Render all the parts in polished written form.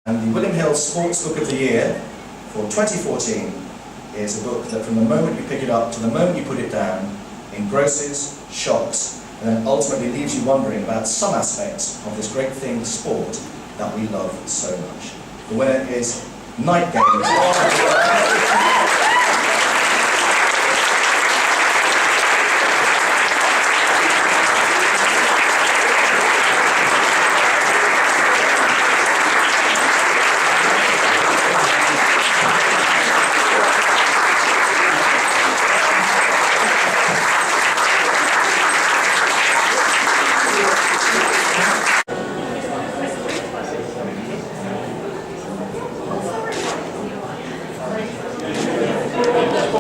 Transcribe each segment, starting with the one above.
And the William Hill Sports Book of the Year for 2014 is a book that from the moment you pick it up to the moment you put it down engrosses, shocks, and then ultimately leaves you wondering about some aspects of this great thing, sport, that we love so much. The winner is Night Games.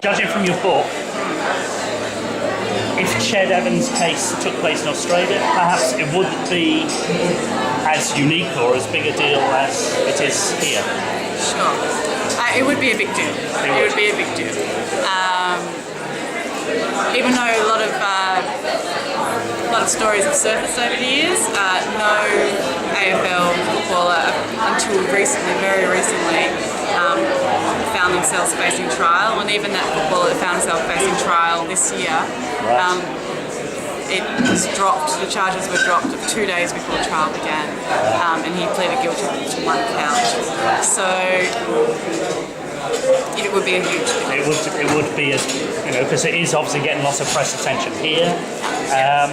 Judging from your book, if Ched Evans' case took place in Australia, perhaps it wouldn't be as unique or as big a deal as it is here. Sure. It would be a big deal. It would be a big deal. Even though a lot of stories have surfaced over the years, no AFL footballer until recently, very recently, found themselves facing trial, and even that footballer that found himself facing trial this year, it was dropped, the charges were dropped 2 days before trial began, and he pleaded guilty to 1 count. So it would be a huge thing. It would be, because it is obviously getting lots of press attention here.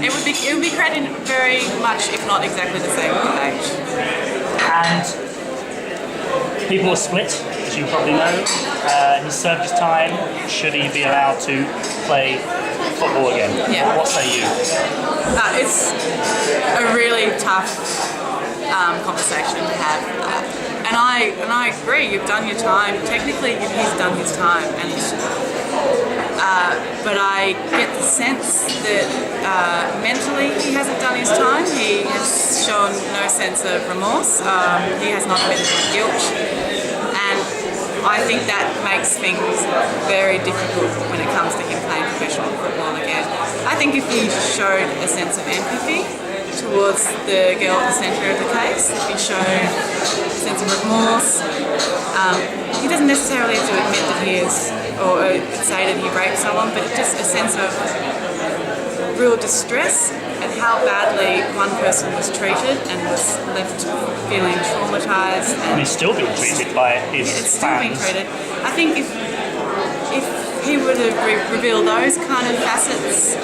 It would be credited very much, if not exactly the same age. And people are split, as you probably know. He's served his time. Should he be allowed to play football again? Yeah. What say you? It's a really tough conversation to have. And I agree, you've done your time. Technically, he's done his time. But I get the sense that mentally he hasn't done his time. He has shown no sense of remorse. He has not admitted to guilt. And I think that makes things very difficult when it comes to him playing professional football again. I think if he showed a sense of empathy towards the girl at the centre of the case, if he showed a sense of remorse, he doesn't necessarily have to admit that he is, or say that he raped someone, but just a sense of real distress at how badly one person was treated and was left feeling traumatised. And he's still being treated by his fans. It's still being treated. I think if he would have revealed those kind of facets,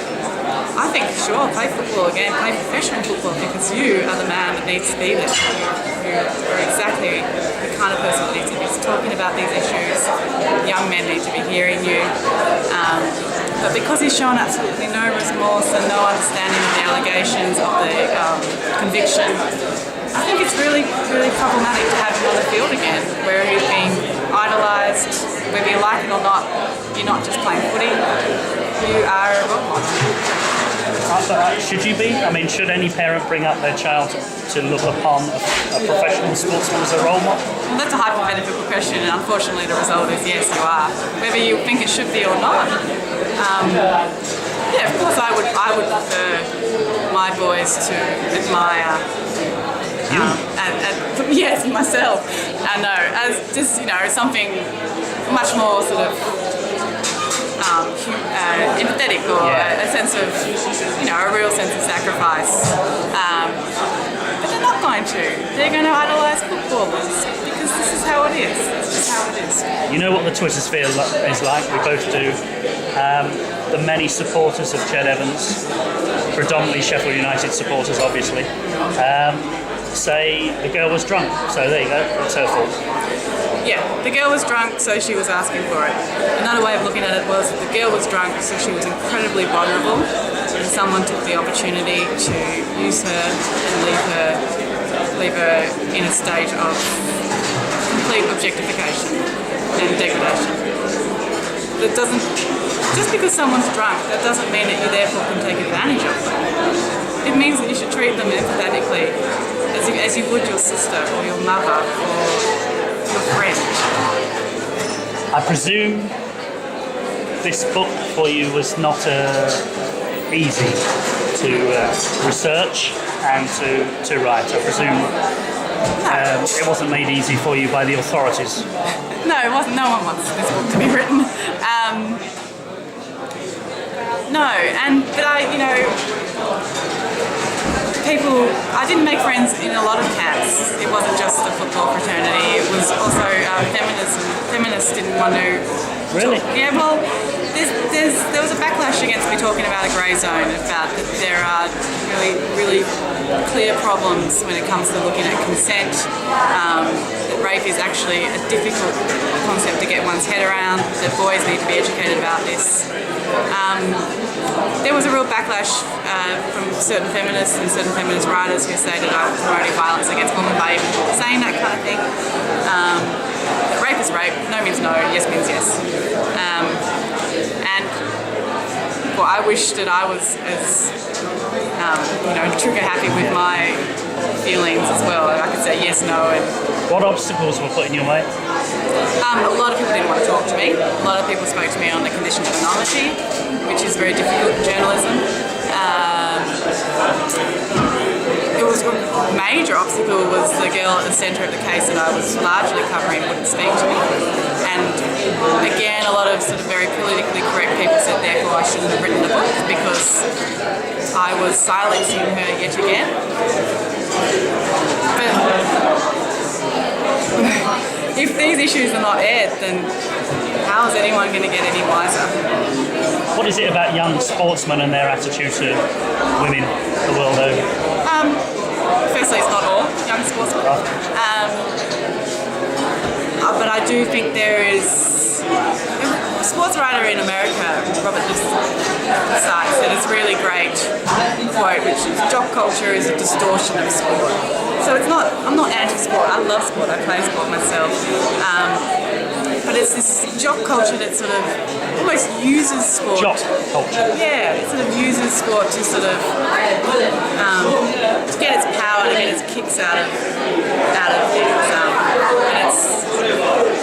I think, sure, play football again, play professional football, because you are the man that needs to be there. You are exactly the kind of person that needs to be talking about these issues. Young men need to be hearing you. But because he's shown absolutely no remorse and no understanding of the allegations of the conviction, I think it's really, really problematic to have him on the field again, where he's being idolised. Whether you like it or not, you're not just playing footy, you are a role model. Should you be? I mean, should any parent bring up their child to look upon a professional sportsman as a role model? Well, that's a hypothetical question, and unfortunately the result is yes, you are. Whether you think it should be or not. Yeah, of course I would prefer my boys to admire. Yes, myself. I know, as just something much more sort of empathetic, or a sense of, a real sense of sacrifice. But they're not going to. They're going to idolise footballers because this is how it is. This is how it is. You know what the Twitter sphere is like. We both do. The many supporters of Ched Evans, predominantly Sheffield United supporters, obviously, say the girl was drunk. So there you go. It's her fault. Yeah, the girl was drunk, so she was asking for it. Another way of looking at it was the girl was drunk, so she was incredibly vulnerable, and someone took the opportunity to use her and leave her in a state of complete objectification and degradation. That doesn't, just because someone's drunk, that doesn't mean that you therefore can take advantage of them. It means that you should treat them empathetically, as you would your sister or your mother or your friend. I presume this book for you was not easy to research and to write. I presume It wasn't made easy for you by the authorities. No, it wasn't. No one wants this book to be written. But I didn't make friends in a lot of camps. It wasn't just the football fraternity. It was also feminism. Feminists didn't want to. Really? Yeah, well, there was a backlash against me talking about a grey zone, about that there are really clear problems when it comes to looking at consent, that rape is actually a difficult concept to get one's head around, that boys need to be educated about this. There was a real backlash from certain feminists and certain feminist writers who say that I was promoting violence against women by even saying that kind of thing. That rape is rape, no means no, yes means yes. I wish that I was as trigger happy with my feelings as well. I could say yes, no, and what obstacles were put in your way? a lot of people didn't want to talk to me. A lot of people spoke to me on the condition of anonymity, which is very difficult in journalism. It was a major obstacle was the girl at the centre of the case that I was largely covering wouldn't speak to me. And again, a lot of sort of very politically correct people said therefore I shouldn't have written the book because I was silencing her yet again. But if these issues are not aired, then how is anyone going to get any wiser? What is it about young sportsmen and their attitude to women the world over? Firstly, it's not all young sportsmen. But I do think there is a sports writer in America, Robert Sykes, that is really great quote, which is jock culture is a distortion of sport. So I'm not anti-sport, I love sport, I play sport myself. But it's this jock culture that sort of almost uses sport. Jock culture? Yeah, it sort of uses sport to sort of to get its power, to get its kicks out of things. And it's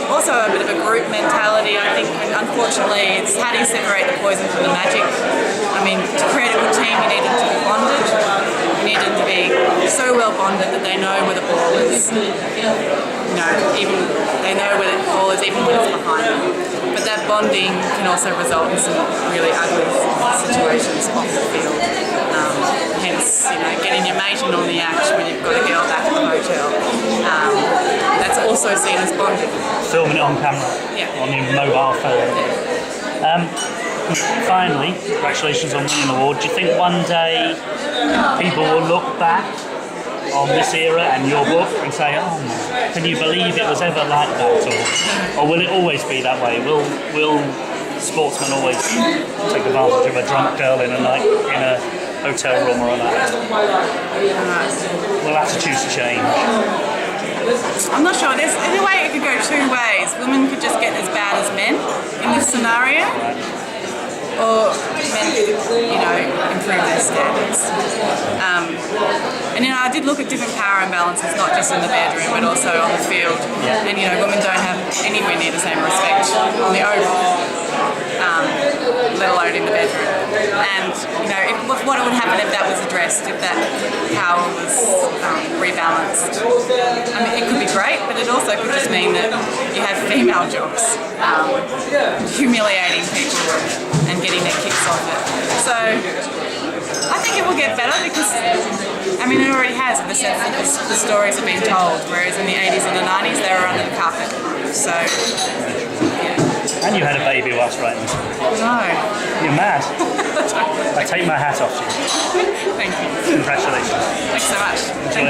also a bit of a group mentality, I think, and unfortunately it's how do you separate the poison from the magic? I mean, to create a good team you need them to be bonded. You need them to be so well bonded that they know where the ball is. Even they know where the ball is even when it's behind them. But that bonding can also result in some really ugly situations off the field. Hence, getting your mate in on the act when you've got a girl back at the hotel. That's also seen as bonding. Filming it on camera? Yeah. On your mobile phone? Yeah. Finally, congratulations on winning an award. Do you think one day people will look back on this era and your book and say, oh, can you believe it was ever like that? Or will it always be that way? Will sportsmen always take advantage of a drunk girl in a hotel room or that? Will attitudes change? I'm not sure. There's in a way it could go two ways. Women could just get as bad as men in this scenario. Right. Or men could, improve their standards. And I did look at different power imbalances, not just in the bedroom, but also on the field. Yeah. And women don't have anywhere near the same respect on the oval, let alone in the bedroom. And what would happen if that was addressed, if that power was rebalanced? I mean, it could be great, but it also could just mean that you have female jocks humiliating people and getting their kicks off it. So I think it will get better because, it already has in the sense that the stories have been told, whereas in the 80s and the 90s they were under the carpet. So, yeah. And you had a baby whilst writing this. No. You're mad. I take my hat off to you. Thank you. Congratulations. Thanks so much. Enjoy